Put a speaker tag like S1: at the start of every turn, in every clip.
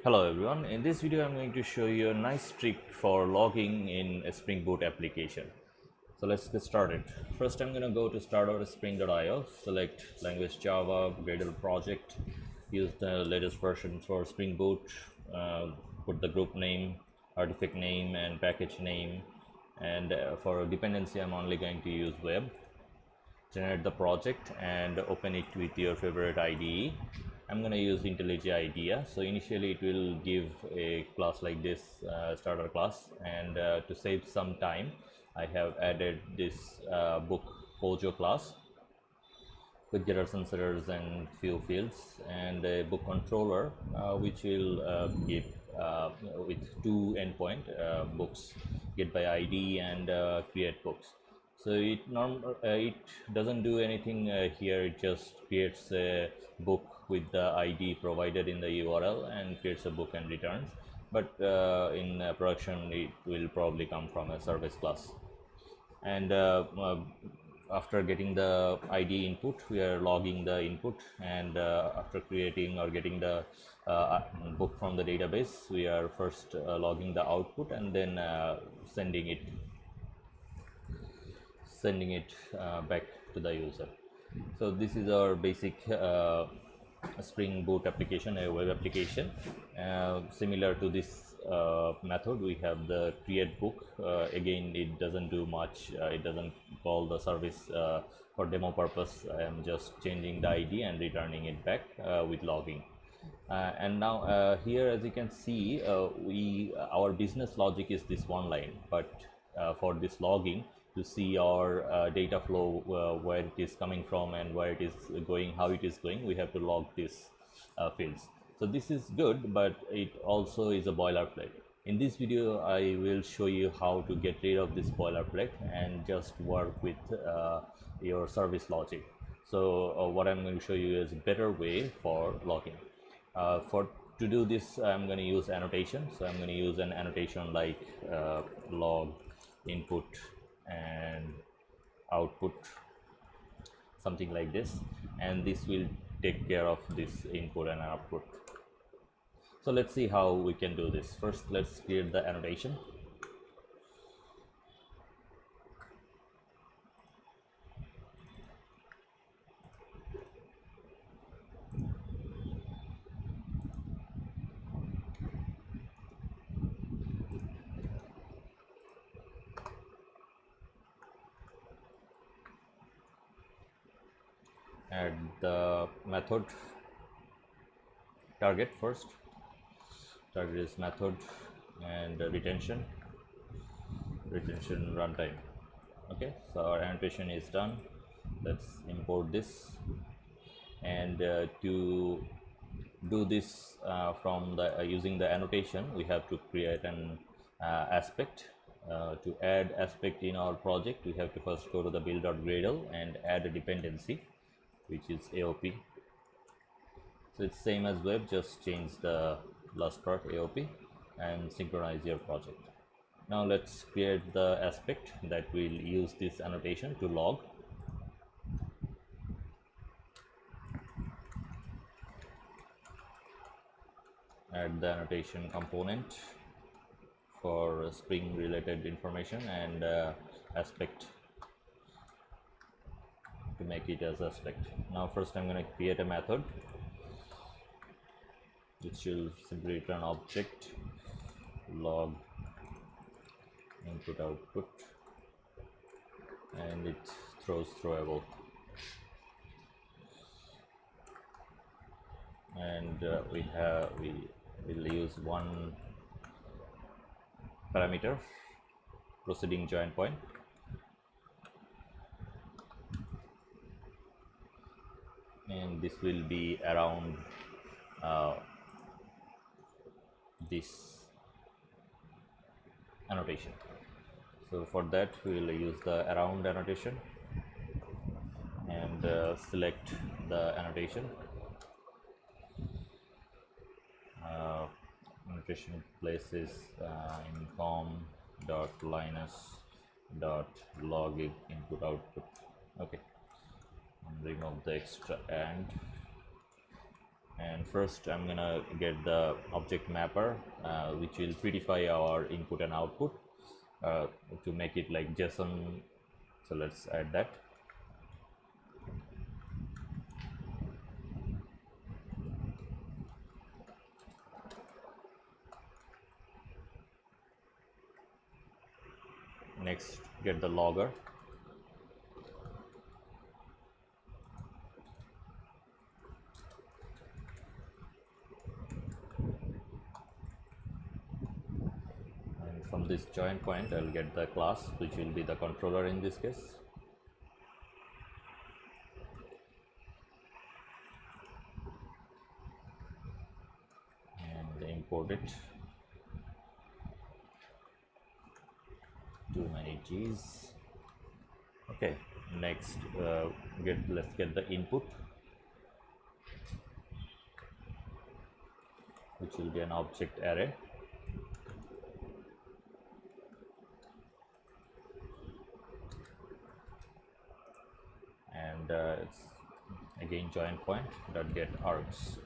S1: Hello everyone, in this video I'm going to show you a nice trick for logging in a Spring Boot application. So let's get started. First I'm going to go to start.spring.io, select language Java, Gradle project, use the latest version for Spring Boot, put the group name, artifact name and package name, and for dependency I'm only going to use web. Generate the project and open it with your favorite IDE. I'm going to use IntelliJ IDEA. So initially it will give a class like this, starter class, and to save some time I have added this book Pojo class with getters and setters and few fields, and a book controller which will give with two endpoint books, get by ID and create books. So it doesn't do anything here. It just creates a book with the ID provided in the URL and creates a book and returns. But in production, it will probably come from a service class. And after getting the ID input, we are logging the input, and after creating or getting the book from the database, we are first logging the output and then sending it back to the user. So this is our basic Spring Boot application, a web application. Similar to this method, we have the create book. Again, it doesn't do much. It doesn't call the service for demo purpose. I am just changing the ID and returning it back with logging. And now here, as you can see, our business logic is this one line, but for this logging, to see our data flow, where it is coming from and where it is going, how it is going, we have to log these fields. So this is good, but it also is a boilerplate. In this video I will show you how to get rid of this boilerplate and just work with your service logic. So what I'm going to show you is a better way for logging. To do this, I'm going to use annotation. So I'm going to use an annotation like log input and output, something like this, and this will take care of this input and output. So let's see how we can do this. First, let's create the annotation. Add the method target first. Target is method and retention runtime. Okay, so our annotation is done. Let's import this, and to do this from the using the annotation, we have to create an aspect. To add aspect in our project, we have to first go to the build.gradle and add a dependency, which is AOP. So it's same as web, just change the last part AOP and synchronize your project. Now let's create the aspect that will use this annotation to log. Add the annotation component for Spring related information and aspect to make it as aspect. Now first I'm going to create a method which will simply return object log input output, and it throws throwable, and we will use one parameter, proceeding join point, and this will be around this annotation. So for that we will use the around annotation and select the annotation. Annotation places in com.linus.log input output. Okay, and remove the extra and And first I'm gonna get the object mapper, which will prettify our input and output to make it like JSON. So let's add that. Next, get the logger. And from this join point, I'll get the class, which will be the controller in this case. And import it. Too many G's. Okay, next let's get the input, which will be an object array. And it's again join point dot get args.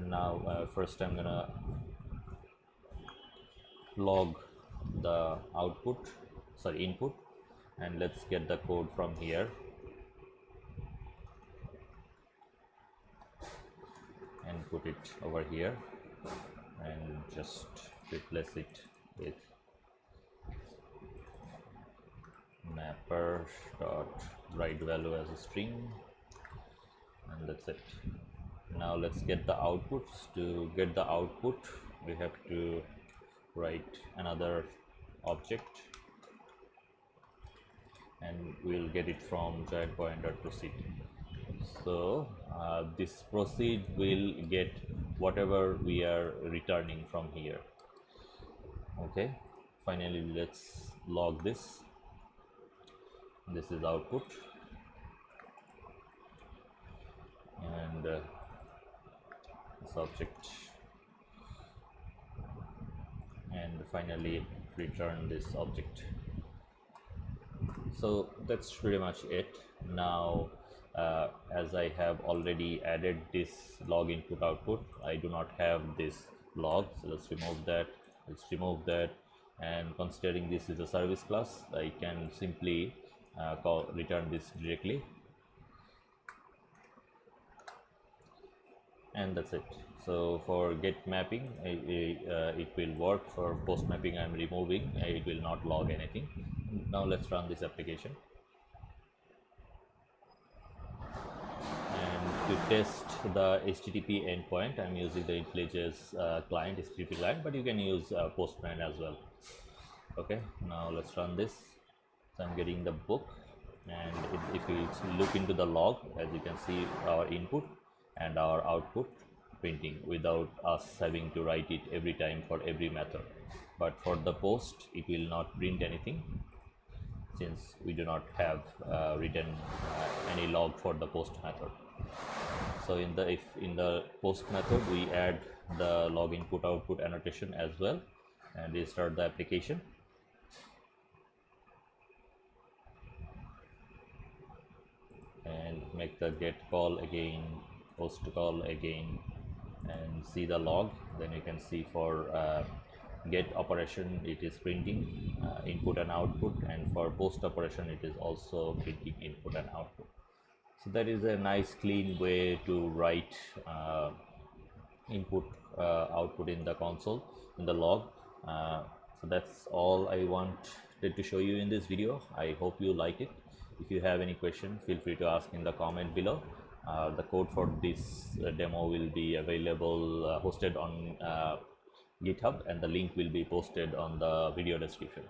S1: Now first I'm gonna log the input, and let's get the code from here. And put it over here and just replace it with mapper dot write value as a string, and that's it. Now let's get the outputs. To get the output, we have to write another object, and we'll get it from join point dot proceed. So this proceed will get whatever we are returning from here. Okay, finally let's log this. This is output, and this object, and finally return this object. So that's pretty much it. Now as I have already added this log input output, I do not have this log, so let's remove that. And considering this is a service class, I can simply return this directly, and that's it. So for get mapping, it will work. For post mapping, I'm removing, it will not log anything. Now let's run this application. And to test the HTTP endpoint, I'm using the IntelliJ's client, HTTP client, but you can use Postman as well. Okay, now let's run this. So I'm getting the book, and if we look into the log, as you can see, our input and our output printing without us having to write it every time for every method. But for the post, it will not print anything, since we do not have written any log for the post method. So in the post method we add the log input output annotation as well, and restart the application. And make the get call again, post call again, and see the log. Then you can see for get operation it is printing input and output, and for post operation it is also printing input and output. So that is a nice clean way to write input output in the console, in the log. So that's all I wanted to show you in this video. I hope you like it. If you have any question, feel free to ask in the comment below. The code for this demo will be available hosted on GitHub, and the link will be posted on the video description.